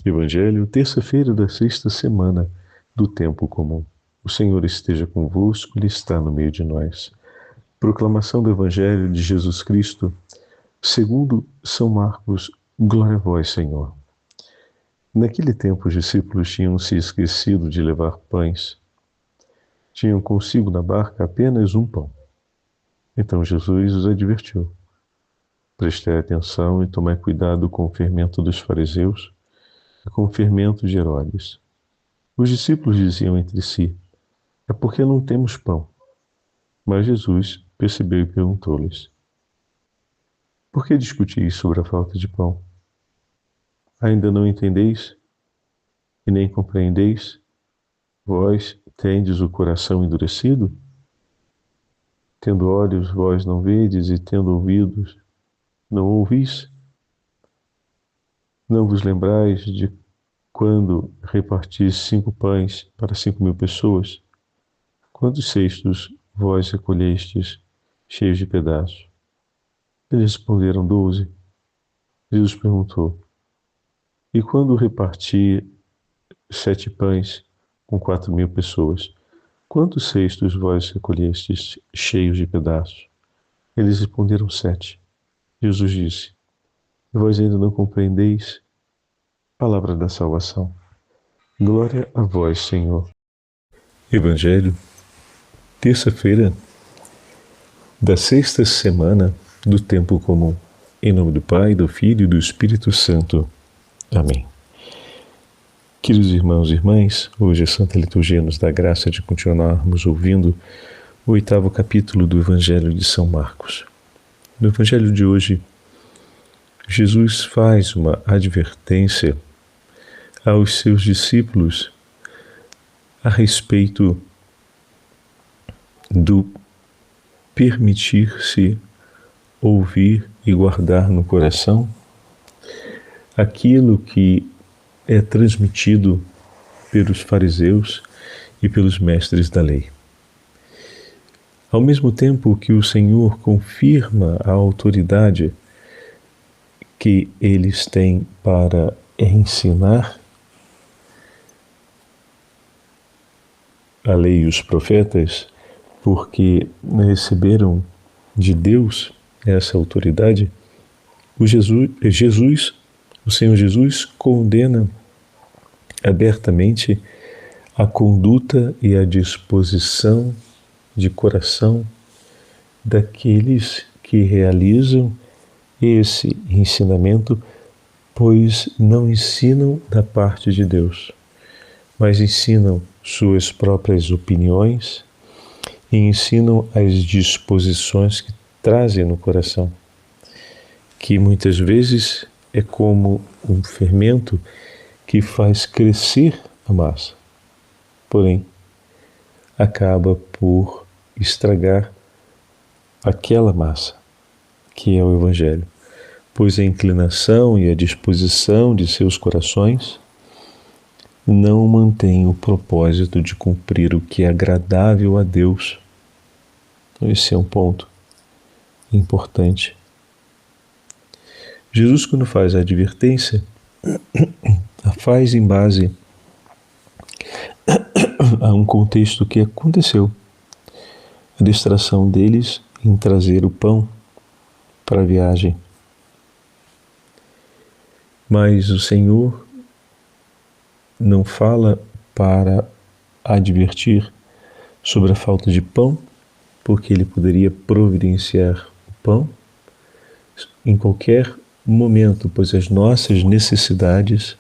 Evangelho, terça-feira da sexta semana do tempo comum. O Senhor esteja convosco, Ele está no meio de nós. Proclamação do Evangelho de Jesus Cristo, segundo São Marcos. Glória a vós, Senhor. Naquele tempo, os discípulos tinham se esquecido de levar pães. Tinham consigo na barca apenas um pão. Então Jesus os advertiu: prestai atenção e tomai cuidado com o fermento dos fariseus e com o fermento de Herodes. Os discípulos diziam entre si: é porque não temos pão. Mas Jesus percebeu e perguntou-lhes: por que discutis sobre a falta de pão? Ainda não entendeis e nem compreendeis? Vós tendes o coração endurecido? Tendo olhos, vós não vedes, e tendo ouvidos, não ouvis? Não vos lembrais de quando repartis 5 pães para 5.000 pessoas? Quantos cestos vós recolhestes cheios de pedaços? Eles responderam: 12. Jesus perguntou: e quando reparti 7 pães com 4.000 pessoas, quantos cestos vós recolhestes cheios de pedaços? Eles responderam: 7. Jesus disse: vós ainda não compreendeis? Palavra da salvação. Glória a vós, Senhor. Evangelho, terça-feira da sexta semana do tempo comum. Em nome do Pai, do Filho e do Espírito Santo. Amém. Queridos irmãos e irmãs, hoje a Santa Liturgia nos dá a graça de continuarmos ouvindo o 8º capítulo do Evangelho de São Marcos. No Evangelho de hoje, Jesus faz uma advertência aos seus discípulos a respeito do permitir-se ouvir e guardar no coração aquilo que é transmitido pelos fariseus e pelos mestres da lei. Ao mesmo tempo que o Senhor confirma a autoridade que eles têm para ensinar a lei e os profetas, porque receberam de Deus essa autoridade, o Senhor Jesus condena abertamente a conduta e a disposição de coração daqueles que realizam esse ensinamento, pois não ensinam da parte de Deus, mas ensinam suas próprias opiniões e ensinam as disposições que trazem no coração, que muitas vezes é como um fermento que faz crescer a massa, porém acaba por estragar aquela massa, que é o Evangelho, pois a inclinação e a disposição de seus corações não mantém o propósito de cumprir o que é agradável a Deus. Então, esse é um ponto importante. Jesus, quando faz a advertência, a faz em base a um contexto que aconteceu. A distração deles em trazer o pão para a viagem. Mas o Senhor não fala para advertir sobre a falta de pão, porque Ele poderia providenciar o pão em qualquer momento, pois as nossas necessidades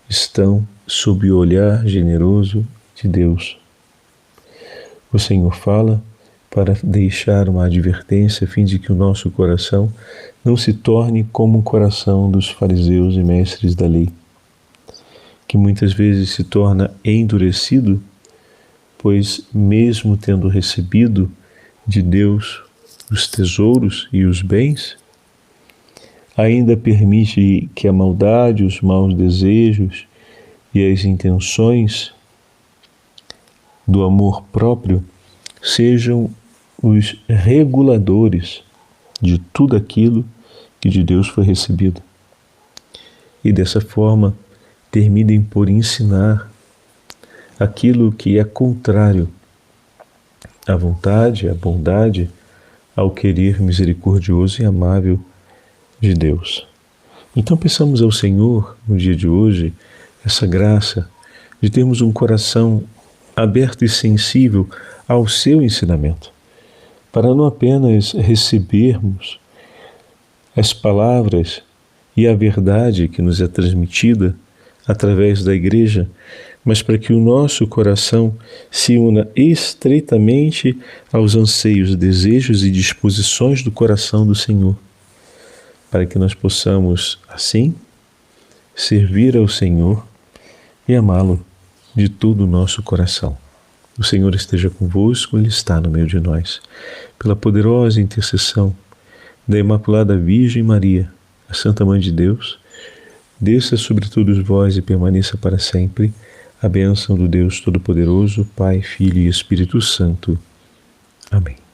estão sob o olhar generoso de Deus. O Senhor fala para deixar uma advertência a fim de que o nosso coração não se torne como o coração dos fariseus e mestres da lei, que muitas vezes se torna endurecido, pois mesmo tendo recebido de Deus os tesouros e os bens, ainda permite que a maldade, os maus desejos e as intenções do amor próprio sejam os reguladores de tudo aquilo que de Deus foi recebido. E dessa forma terminem por ensinar aquilo que é contrário à vontade, à bondade, ao querer misericordioso e amável de Deus. Então peçamos ao Senhor, no dia de hoje, essa graça de termos um coração aberto e sensível ao seu ensinamento, para não apenas recebermos as palavras e a verdade que nos é transmitida através da igreja, mas para que o nosso coração se una estreitamente aos anseios, desejos e disposições do coração do Senhor, para que nós possamos, assim, servir ao Senhor e amá-lo de todo o nosso coração. O Senhor esteja convosco, Ele está no meio de nós. Pela poderosa intercessão da Imaculada Virgem Maria, a Santa Mãe de Deus, desça sobre todos vós e permaneça para sempre a bênção do Deus Todo-Poderoso, Pai, Filho e Espírito Santo. Amém.